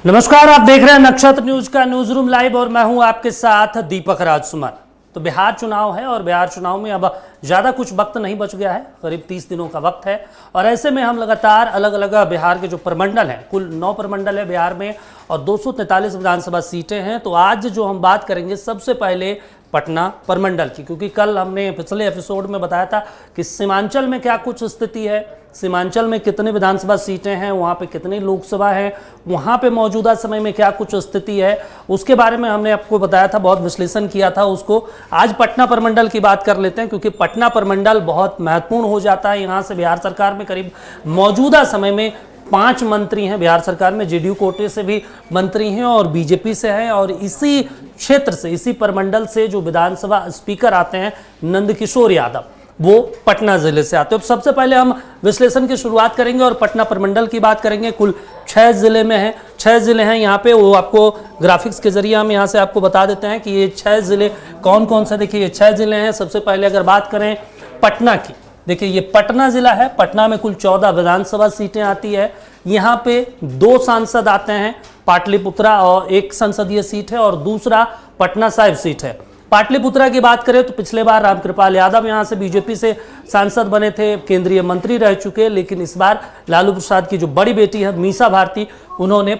नमस्कार, आप देख रहे हैं नक्षत्र न्यूज का न्यूज रूम लाइव और मैं हूं आपके साथ दीपक राजसुमन। तो बिहार चुनाव है और बिहार चुनाव में अब ज़्यादा कुछ वक्त नहीं बच गया है, करीब 30 दिनों का वक्त है। और ऐसे में हम लगातार अलग अलग बिहार के जो प्रमंडल हैं, कुल 9 प्रमंडल है बिहार में और 243 विधानसभा सीटें हैं। तो आज जो हम बात करेंगे सबसे पहले पटना प्रमंडल की, क्योंकि कल हमने पिछले एपिसोड में बताया था कि सीमांचल में क्या कुछ स्थिति है, सीमांचल में कितने विधानसभा सीटें हैं, वहाँ पे कितनी लोकसभा है, वहाँ पे मौजूदा समय में क्या कुछ स्थिति है, उसके बारे में हमने आपको बताया था, बहुत विश्लेषण किया था उसको। आज पटना प्रमंडल की बात कर लेते हैं, क्योंकि पटना प्रमंडल बहुत महत्वपूर्ण हो जाता है। यहाँ से बिहार सरकार में करीब मौजूदा समय में 5 मंत्री हैं बिहार सरकार में, जेडीयू कोटे से भी मंत्री हैं और बीजेपी से हैं। और इसी क्षेत्र से, इसी प्रमंडल से जो विधानसभा स्पीकर आते हैं नंदकिशोर यादव, वो पटना जिले से आते हैं। तो सबसे पहले हम विश्लेषण की शुरुआत करेंगे और पटना प्रमंडल की बात करेंगे। कुल 6 जिले में है, 6 जिले हैं यहाँ पे, वो आपको ग्राफिक्स के जरिए हम यहाँ से आपको बता देते हैं कि ये 6 जिले कौन कौन से। देखिए ये 6 जिले हैं। सबसे पहले अगर बात करें पटना की, देखिए ये पटना जिला है। पटना में कुल 14 विधानसभा सीटें आती है। यहाँ पे 2 सांसद आते हैं, पाटलिपुत्रा और 1 संसदीय सीट है और दूसरा पटना साहिब सीट है। पाटलिपुत्रा की बात करें तो पिछले बार रामकृपाल यादव यहाँ से बीजेपी से सांसद बने थे, केंद्रीय मंत्री रह चुके, लेकिन इस बार लालू प्रसाद की जो बड़ी बेटी है मीसा भारती, उन्होंने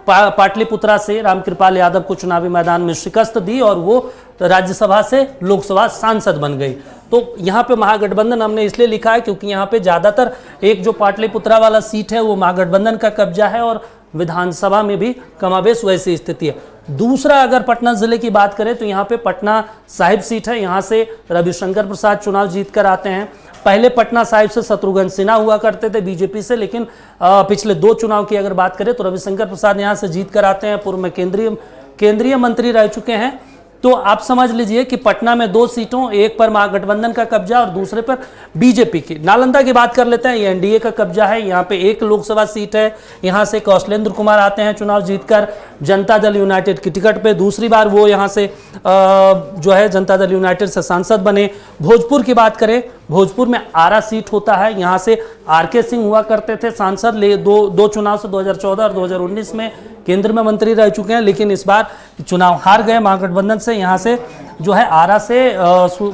पाटलिपुत्रा से रामकृपाल यादव को चुनावी मैदान में शिकस्त दी और वो राज्यसभा से लोकसभा सांसद बन गई। तो यहाँ पे महागठबंधन हमने इसलिए लिखा है क्योंकि यहाँ पे ज़्यादातर एक जो पाटलिपुत्रा वाला सीट है वो महागठबंधन का कब्जा है और विधानसभा में भी कमाबेश वैसी स्थिति है। दूसरा अगर पटना जिले की बात करें तो यहाँ पे पटना साहिब सीट है। यहाँ से रविशंकर प्रसाद चुनाव जीत कर आते हैं। पहले पटना साहिब से शत्रुघ्न सिन्हा हुआ करते थे बीजेपी से, लेकिन पिछले 2 चुनाव की अगर बात करें तो रविशंकर प्रसाद यहाँ से जीत कर आते हैं। पूर्व में केंद्रीय मंत्री रह चुके हैं। तो आप समझ लीजिए कि पटना में 2 सीटों, एक पर महागठबंधन का कब्जा और दूसरे पर बीजेपी की। नालंदा की बात कर लेते हैं, ये एनडीए का कब्जा है। यहाँ पे 1 लोकसभा सीट है। यहाँ से कौशलेंद्र कुमार आते हैं चुनाव जीतकर जनता दल यूनाइटेड की टिकट पे। दूसरी बार वो यहाँ से जो है जनता दल यूनाइटेड से सांसद बने। भोजपुर की बात करें, भोजपुर में आरा सीट होता है। यहाँ से आरके सिंह हुआ करते थे सांसद, दो चुनाव से 2014 और 2019 में केंद्र में मंत्री रह चुके हैं, लेकिन इस बार चुनाव हार गए महागठबंधन से। यहाँ से जो है आरा से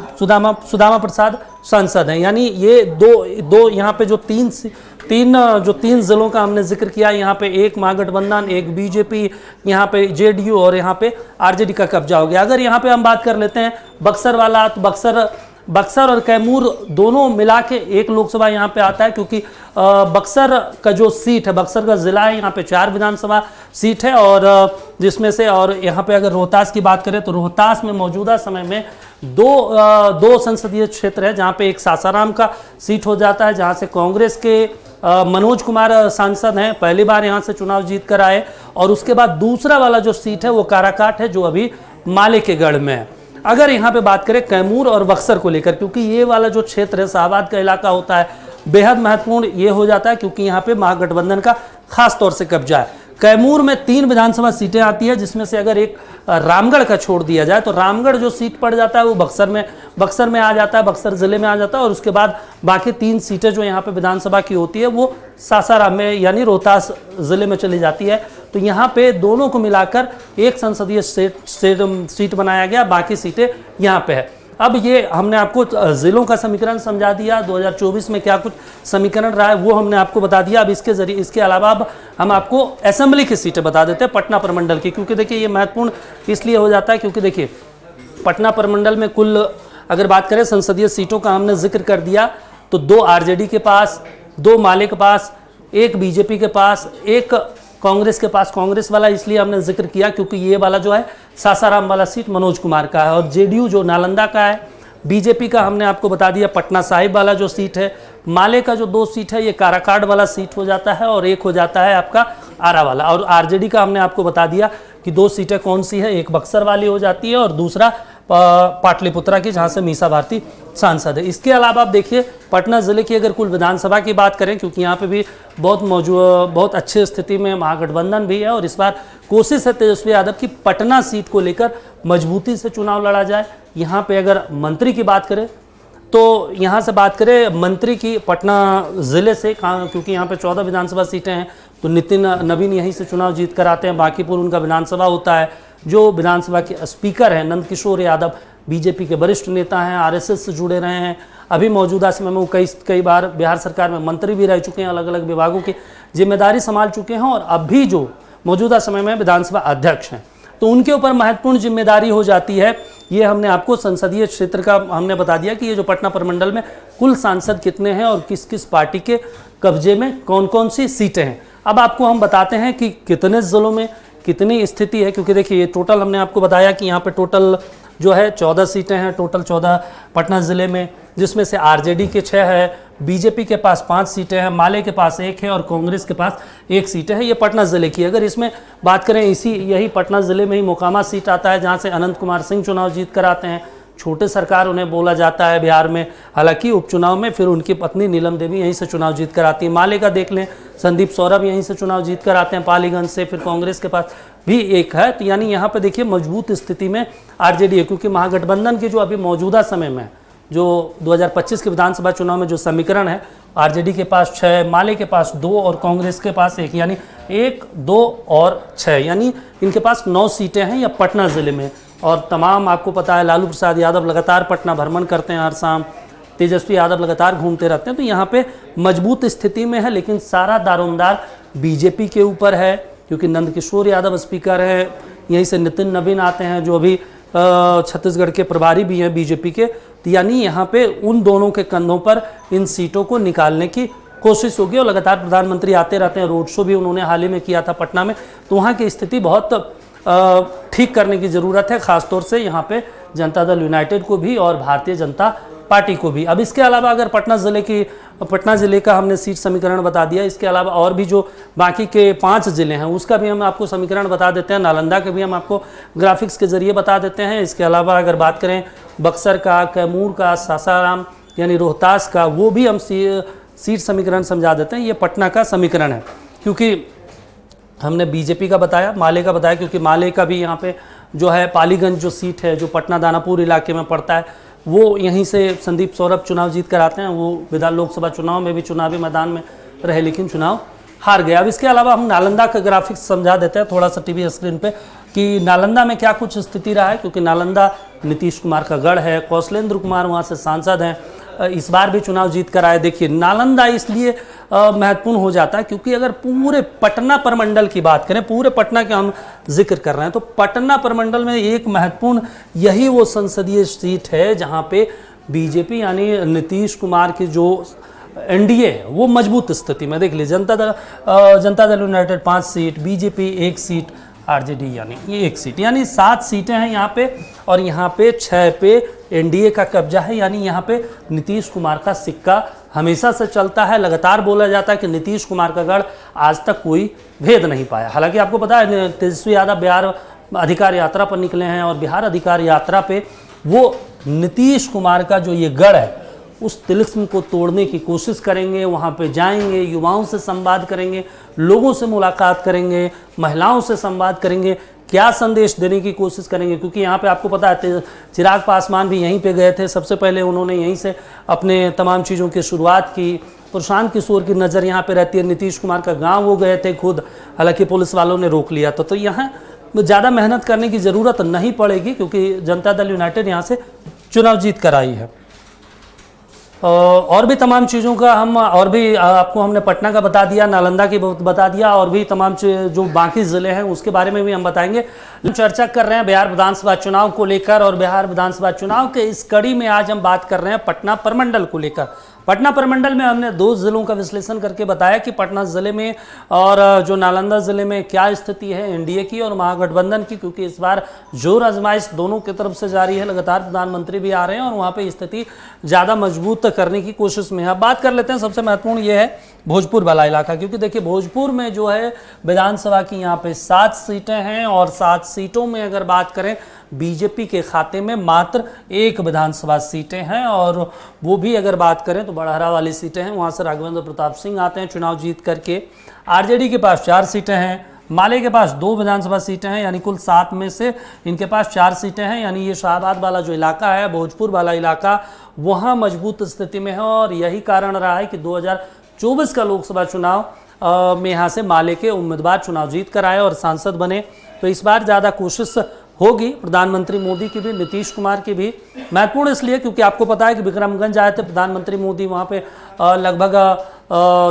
सुदामा प्रसाद सांसद हैं। यानी ये दो यहाँ पे जो तीन जिलों का हमने जिक्र किया, यहाँ पे एक महागठबंधन, एक बीजेपी, यहाँ पे जेडीयू और यहाँ पे आरजेडी का कब्जा हो गया। अगर यहाँ पे हम बात कर लेते हैं बक्सर वाला, तो बक्सर और कैमूर दोनों मिला के 1 लोकसभा यहाँ पे आता है, क्योंकि बक्सर का जो सीट है, बक्सर का जिला है, यहाँ पे 4 विधानसभा सीट है और जिसमें से, और यहाँ पे अगर रोहतास की बात करें तो रोहतास में मौजूदा समय में दो संसदीय क्षेत्र है, जहाँ पे एक सासाराम का सीट हो जाता है, जहाँ से कांग्रेस के मनोज कुमार सांसद हैं, पहली बार यहाँ से चुनाव जीत कर आए। और उसके बाद दूसरा वाला जो सीट है वो काराकाट है, जो अभी माले के गढ़ में है। अगर यहाँ पे बात करें कैमूर और बक्सर को लेकर, क्योंकि ये वाला जो क्षेत्र है शाहबाद का इलाका होता है, बेहद महत्वपूर्ण ये हो जाता है क्योंकि यहाँ पे महागठबंधन का खास तौर से कब्जा है। कैमूर में 3 विधानसभा सीटें आती है, जिसमें से अगर एक रामगढ़ का छोड़ दिया जाए तो रामगढ़ जो सीट पड़ जाता है वो बक्सर में आ जाता है, बक्सर जिले में आ जाता है। और उसके बाद बाकी 3 सीटें जो यहाँ पे विधानसभा की होती है वो सासाराम में यानी रोहतास जिले में चली जाती है। तो यहाँ पे दोनों को मिलाकर 1 संसदीय सीट बनाया गया, बाकी सीटें यहाँ पे है। अब ये हमने आपको जिलों का समीकरण समझा दिया, 2024 में क्या कुछ समीकरण रहा है वो हमने आपको बता दिया। अब इसके जरिए, इसके अलावा अब हम आपको असेंबली की सीटें बता देते हैं पटना प्रमंडल की, क्योंकि देखिए ये महत्वपूर्ण इसलिए हो जाता है क्योंकि देखिए पटना प्रमंडल में कुल अगर बात करें संसदीय सीटों का हमने जिक्र कर दिया तो 2 आरजेडी के पास, 2 माले के पास, 1 बीजेपी के पास, 1 कांग्रेस के पास। कांग्रेस वाला इसलिए हमने जिक्र किया क्योंकि ये वाला जो है सासाराम वाला सीट मनोज कुमार का है और जेडीयू जो नालंदा का है। बीजेपी का हमने आपको बता दिया पटना साहिब वाला जो सीट है। माले का जो 2 सीट है ये काराकाट वाला सीट हो जाता है और 1 हो जाता है आपका आरा वाला। और आरजेडी का हमने आपको बता दिया कि 2 सीटें कौन सी है, एक बक्सर वाली हो जाती है और दूसरा पाटलिपुत्रा की, जहाँ से मीसा भारती सांसद है। इसके अलावा आप देखिए पटना जिले की अगर कुल विधानसभा की बात करें, क्योंकि यहाँ पे भी बहुत अच्छी स्थिति में महागठबंधन भी है और इस बार कोशिश है तेजस्वी यादव की पटना सीट को लेकर मजबूती से चुनाव लड़ा जाए। यहाँ पे अगर मंत्री की बात करें तो यहाँ से बात करें मंत्री की पटना ज़िले से, क्योंकि यहाँ पे 14 विधानसभा सीटें हैं, तो नितिन नवीन यहीं से चुनाव जीत कर आते हैं। बांकीपुर उनका विधानसभा होता है। जो विधानसभा के स्पीकर हैं नंदकिशोर यादव, बीजेपी के वरिष्ठ नेता हैं, आरएसएस से जुड़े रहे हैं। अभी मौजूदा समय में वो कई बार बिहार सरकार में मंत्री भी रह चुके हैं, अलग अलग विभागों की जिम्मेदारी संभाल चुके हैं और अभी जो मौजूदा समय में विधानसभा अध्यक्ष हैं, तो उनके ऊपर महत्वपूर्ण जिम्मेदारी हो जाती है। ये हमने आपको संसदीय क्षेत्र का हमने बता दिया कि ये जो पटना प्रमंडल में कुल सांसद कितने हैं और किस किस पार्टी के कब्जे में कौन कौन सी सीटें हैं। अब आपको हम बताते हैं कि कितने ज़िलों में कितनी स्थिति है, क्योंकि देखिए ये टोटल हमने आपको बताया कि यहाँ पे टोटल जो है 14 सीटें हैं, टोटल 14 पटना ज़िले में, जिसमें से आरजेडी के 6 है, बीजेपी के पास 5 सीटें हैं, माले के पास 1 है और कांग्रेस के पास 1 सीट है। ये पटना ज़िले की। अगर इसमें बात करें यही पटना ज़िले में ही मोकामा सीट आता है, जहाँ से अनंत कुमार सिंह चुनाव जीत कर आते हैं। छोटे सरकार उन्हें बोला जाता है बिहार में, हालांकि उपचुनाव में फिर उनकी पत्नी नीलम देवी यहीं से चुनाव जीत कर आती है। माले का देख लें, संदीप सौरभ यहीं से चुनाव जीत कर आते हैं पालीगंज से, फिर कांग्रेस के पास भी 1 है। तो यानी यहाँ पे देखिए मजबूत स्थिति में आरजेडी है, क्योंकि महागठबंधन के जो अभी मौजूदा समय में जो 2025 के विधानसभा चुनाव में जो समीकरण है, आरजेडी के पास 6, माले के पास 2 और कांग्रेस के पास 1, यानी 1, 2 और 6, यानी इनके पास 9 सीटें हैं या पटना ज़िले में। और तमाम आपको पता है लालू प्रसाद यादव लगातार पटना भ्रमण करते हैं हर शाम, तेजस्वी यादव लगातार घूमते रहते हैं। तो यहाँ पे मजबूत स्थिति में है, लेकिन सारा दारोमदार बीजेपी के ऊपर है, क्योंकि नंदकिशोर यादव स्पीकर है, यहीं से नितिन नवीन आते हैं जो अभी छत्तीसगढ़ के प्रभारी भी हैं बीजेपी के। तो यानी यहाँ पे उन दोनों के कंधों पर इन सीटों को निकालने की कोशिश होगी। और लगातार प्रधानमंत्री आते रहते हैं, रोड शो भी उन्होंने हाल ही में किया था पटना में। तो वहाँ की स्थिति बहुत ठीक करने की ज़रूरत है, ख़ासतौर से यहाँ पे जनता दल यूनाइटेड को भी और भारतीय जनता पार्टी को भी। अब इसके अलावा अगर पटना ज़िले का हमने सीट समीकरण बता दिया, इसके अलावा और भी जो बाकी के 5 ज़िले हैं उसका भी हम आपको समीकरण बता देते हैं। नालंदा के भी हम आपको ग्राफिक्स के ज़रिए बता देते हैं। इसके अलावा अगर बात करें बक्सर का, कैमूर का, सासाराम यानी रोहतास का, वो भी हम सीट समीकरण समझा देते हैं। ये पटना का समीकरण है, क्योंकि हमने बीजेपी का बताया, माले का बताया, क्योंकि माले का भी यहाँ पे जो है पालीगंज जो सीट है जो पटना दानापुर इलाके में पड़ता है, वो यहीं से संदीप सौरभ चुनाव जीत कर आते हैं। वो लोकसभा चुनाव में भी चुनावी मैदान में रहे, लेकिन चुनाव हार गया। अब इसके अलावा हम नालंदा का ग्राफिक्स समझा देते हैं थोड़ा सा टीवी स्क्रीन पे कि नालंदा में क्या कुछ स्थिति रहा है, क्योंकि नालंदा नीतीश कुमार का गढ़ है, कौशलेंद्र कुमार वहाँ से सांसद हैं, इस बार भी चुनाव जीत कर आए। देखिए नालंदा इसलिए महत्वपूर्ण हो जाता है क्योंकि अगर पूरे पटना प्रमंडल की बात करें, पूरे पटना के हम जिक्र कर रहे हैं, तो पटना प्रमंडल में एक महत्वपूर्ण यही वो संसदीय सीट है जहाँ पे बीजेपी यानी नीतीश कुमार की जो एनडीए है वो मजबूत स्थिति में। देख लीजिए Janata Dal United 5 seat, BJP 1 seat, RJD यानी ये 1 सीट, यानी 7 सीटें हैं यहाँ पे। और यहाँ पे 6 पे एनडीए का कब्जा है, यानी यहाँ पे नीतीश कुमार का सिक्का हमेशा से चलता है। लगातार बोला जाता है कि नीतीश कुमार का गढ़ आज तक कोई भेद नहीं पाया। हालांकि आपको पता है तेजस्वी यादव बिहार अधिकार यात्रा पर निकले हैं और बिहार अधिकार यात्रा पे वो नीतीश कुमार का जो ये गढ़ है उस तिलिस्म को तोड़ने की कोशिश करेंगे। वहाँ पे जाएंगे, युवाओं से संवाद करेंगे, लोगों से मुलाकात करेंगे, महिलाओं से संवाद करेंगे, क्या संदेश देने की कोशिश करेंगे। क्योंकि यहाँ पे आपको पता है चिराग पासवान भी यहीं पे गए थे, सबसे पहले उन्होंने यहीं से अपने तमाम चीज़ों की शुरुआत की। प्रशांत किशोर की नज़र यहाँ पे रहती है, नीतीश कुमार का गाँव वो गए थे खुद, हालांकि पुलिस वालों ने रोक लिया था। तो यहाँ ज़्यादा मेहनत करने की ज़रूरत नहीं पड़ेगी, क्योंकि जनता दल यूनाइटेड यहाँ से चुनाव जीत कर आई है। और भी तमाम चीज़ों का हम और भी आपको हमने पटना का बता दिया, नालंदा की बता दिया, और भी तमाम जो बाकी ज़िले हैं उसके बारे में भी हम बताएंगे। चर्चा कर रहे हैं बिहार विधानसभा चुनाव को लेकर, और बिहार विधानसभा चुनाव के इस कड़ी में आज हम बात कर रहे हैं पटना प्रमंडल को लेकर। पटना प्रमंडल में हमने 2 जिलों का विश्लेषण करके बताया कि पटना ज़िले में और जो नालंदा ज़िले में क्या स्थिति है एनडीए की और महागठबंधन की, क्योंकि इस बार जोर आजमाइश दोनों की तरफ से जारी है। लगातार प्रधानमंत्री भी आ रहे हैं और वहाँ पे स्थिति ज़्यादा मजबूत करने की कोशिश में है। अब बात कर लेते हैं, सबसे महत्वपूर्ण ये है भोजपुर वाला इलाका, क्योंकि देखिए भोजपुर में जो है विधानसभा की यहाँ पे 7 सीटें हैं, और 7 सीटों में अगर बात करें बीजेपी के खाते में मात्र 1 विधानसभा सीटें हैं, और वो भी अगर बात करें तो बड़हरा वाली सीटें हैं, वहाँ से राघवेंद्र प्रताप सिंह आते हैं चुनाव जीत करके। आरजेडी के पास 4 सीटें हैं, माले के पास 2 विधानसभा सीटें हैं, यानी कुल 7 में से इनके पास 4 सीटें हैं। यानी ये शाहबाद वाला जो इलाका है, भोजपुर वाला इलाका, वहाँ मजबूत स्थिति में है। और यही कारण रहा है कि 2024 का लोकसभा चुनाव में यहाँ से माले के उम्मीदवार चुनाव जीत कर आए और सांसद बने। तो इस बार ज़्यादा कोशिश होगी प्रधानमंत्री मोदी की भी, नीतीश कुमार की भी। महत्वपूर्ण इसलिए क्योंकि आपको पता है कि विक्रमगंज आए थे प्रधानमंत्री मोदी, वहाँ पे लगभग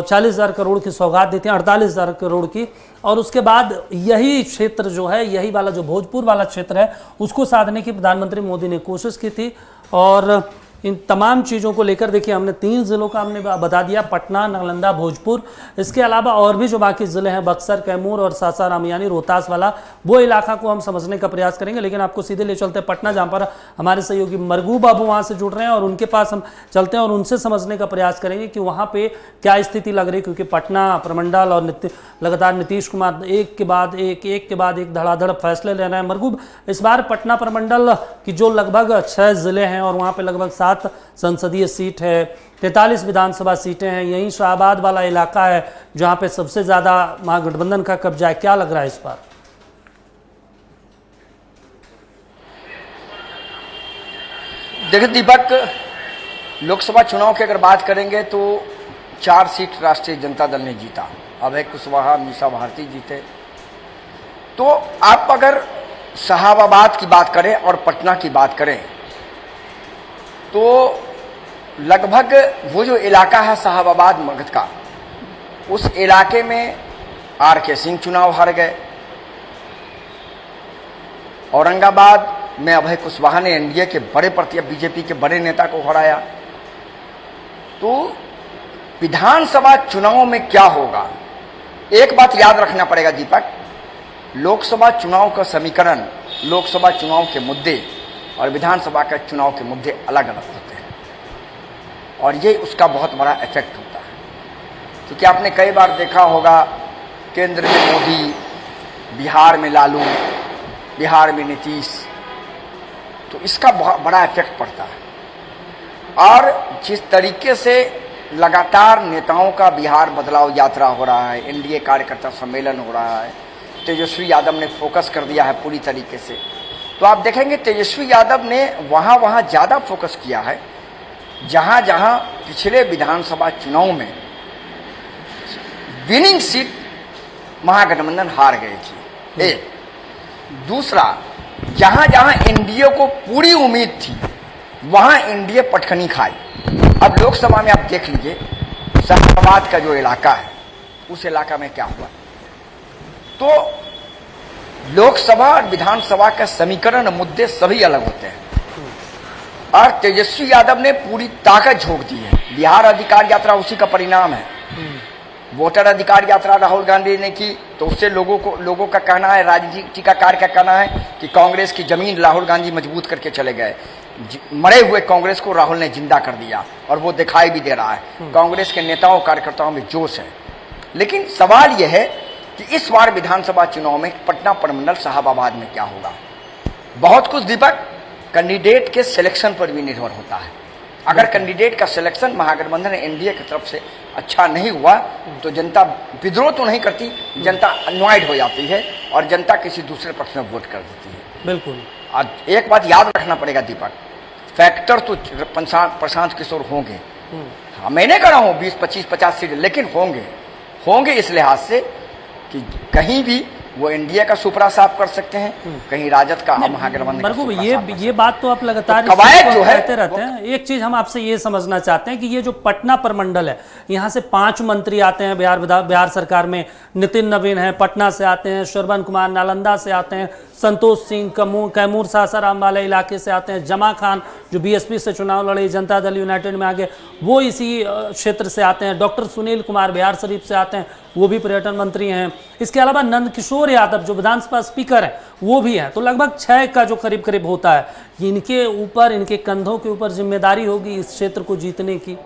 40,000 करोड़ की सौगात दी थी, 48,000 करोड़ की। और उसके बाद यही क्षेत्र जो है, यही वाला जो भोजपुर वाला क्षेत्र है, उसको साधने की प्रधानमंत्री मोदी ने कोशिश की थी। और इन तमाम चीज़ों को लेकर देखिए, हमने 3 जिलों का हमने बता दिया, पटना, नालंदा, भोजपुर। इसके अलावा और भी जो बाकी ज़िले हैं, बक्सर, कैमूर और सासाराम यानी रोहतास वाला, वो इलाका को हम समझने का प्रयास करेंगे। लेकिन आपको सीधे ले चलते हैं पटना, जहाँ पर हमारे सहयोगी मरगू बाबू वहाँ से जुड़ रहे हैं और उनके पास हम चलते हैं और उनसे समझने का प्रयास करेंगे कि वहाँ पर क्या स्थिति लग रही है। क्योंकि पटना प्रमंडल और लगातार नीतीश कुमार एक के बाद एक धड़ाधड़ फैसले ले रहे हैं। मरगूब, इस बार पटना प्रमंडल की जो लगभग 6 जिले हैं और वहाँ पे लगभग 7 संसदीय सीट है, 43 विधानसभा सीटें हैं, यही शाहबाद वाला इलाका है जहाँ पे सबसे ज़्यादा महागठबंधन का कब्जा है। क्या लग रहा है इस बार? देखिए दीपक, लोकसभा चुनाव की अगर बात करेंगे तो 4 सीट राष्ट्रीय जनता दल ने जीता। अभय कुशवाहा, मीसा भारती जीते। तो आप अगर शाहबाद की बात करें और पटना की बात करें तो लगभग वो जो इलाका है शाहबाद मगध का, उस इलाके में RK सिंह चुनाव हार गए। औरंगाबाद में अभय कुशवाहा ने NDA के बड़े प्रत्याशी, बीजेपी के बड़े नेता को हराया। तो विधानसभा चुनाव में क्या होगा, एक बात याद रखना पड़ेगा दीपक, लोकसभा चुनाव का समीकरण, लोकसभा चुनाव के मुद्दे और विधानसभा के चुनाव के मुद्दे अलग अलग होते हैं और ये उसका बहुत बड़ा इफेक्ट होता है। क्योंकि आपने कई बार देखा होगा, केंद्र में मोदी, बिहार में लालू, बिहार में नीतीश, तो इसका बहुत बड़ा इफेक्ट पड़ता है। और जिस तरीके से लगातार नेताओं का बिहार बदलाव यात्रा हो रहा है, NDA कार्यकर्ता सम्मेलन हो रहा है, तेजस्वी यादव ने फोकस कर दिया है पूरी तरीके से। तो आप देखेंगे तेजस्वी यादव ने वहां ज्यादा फोकस किया है जहां जहां पिछले विधानसभा चुनाव में विनिंग सीट महागठबंधन हार गई थी। एक दूसरा, जहां जहां NDA को पूरी उम्मीद थी वहां NDA पटखनी खाई। अब लोकसभा में आप देख लीजिए, शाहबाद का जो इलाका है उस इलाका में क्या हुआ। तो लोकसभा और विधानसभा का समीकरण, मुद्दे सभी अलग होते हैं और तेजस्वी यादव ने पूरी ताकत झोंक दी है। बिहार अधिकार यात्रा उसी का परिणाम है। वोटर अधिकार यात्रा राहुल गांधी ने की तो उससे लोगों का कहना है, राजनीतिकार का कहना है कि कांग्रेस की जमीन राहुल गांधी मजबूत करके चले गए। मरे हुए कांग्रेस को राहुल ने जिंदा कर दिया और वो दिखाई भी दे रहा है। कांग्रेस के नेताओं कार्यकर्ताओं में जोश है। लेकिन सवाल यह है कि इस बार विधानसभा चुनाव में पटना प्रमंडल शाहबाद में क्या होगा। बहुत कुछ दीपक कैंडिडेट के सिलेक्शन पर भी निर्भर होता है। अगर कैंडिडेट का सिलेक्शन महागठबंधन NDA की तरफ से अच्छा नहीं हुआ तो जनता विद्रोह तो नहीं करती, जनता अनवाइड हो जाती है और जनता किसी दूसरे पक्ष में वोट कर देती है। बिल्कुल। और एक बात याद रखना पड़ेगा दीपक, फैक्टर तो प्रशांत किशोर होंगे। मैं नहीं कह रहा हूँ 20, 25, 50 सीट, लेकिन होंगे इस लिहाज से कि कहीं भी वो NDA का सुपरा साफ कर सकते हैं, कहीं राजद का महागठबंधन। ये बात तो आप लगातार तो कवायद जो है कहते रहते हैं। एक चीज हम आपसे ये समझना चाहते हैं कि ये जो पटना प्रमंडल है, यहाँ से 5 मंत्री आते हैं बिहार सरकार में। नितिन नवीन है, पटना से आते हैं, श्रवण कुमार नालंदा से आते हैं, संतोष सिंह कैमूर सासाराम वाले इलाके से आते हैं, जमा खान जो BSP से चुनाव लड़े, जनता दल यूनाइटेड में आगे, वो इसी क्षेत्र से आते हैं। डॉक्टर सुनील कुमार बिहार शरीफ से आते हैं, वो भी पर्यटन मंत्री हैं। इसके अलावा नंद किशोर यादव जो विधानसभा स्पीकर हैं वो भी हैं। तो लगभग 6 का जो करीब करीब होता है, इनके ऊपर, इनके कंधों के ऊपर जिम्मेदारी होगी इस क्षेत्र को जीतने की।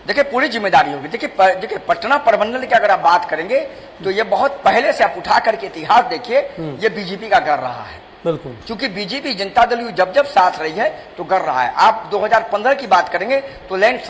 देखिए पूरी जिम्मेदारी होगी। देखिए पटना प्रमंडल की अगर आप बात करेंगे तो ये बहुत पहले से आप उठा करके इतिहास देखिए, ये बीजेपी का कर रहा है। बिल्कुल। क्योंकि बीजेपी जनता दल जब साथ रही है तो कर रहा है। आप 2015 की बात करेंगे तो लैंड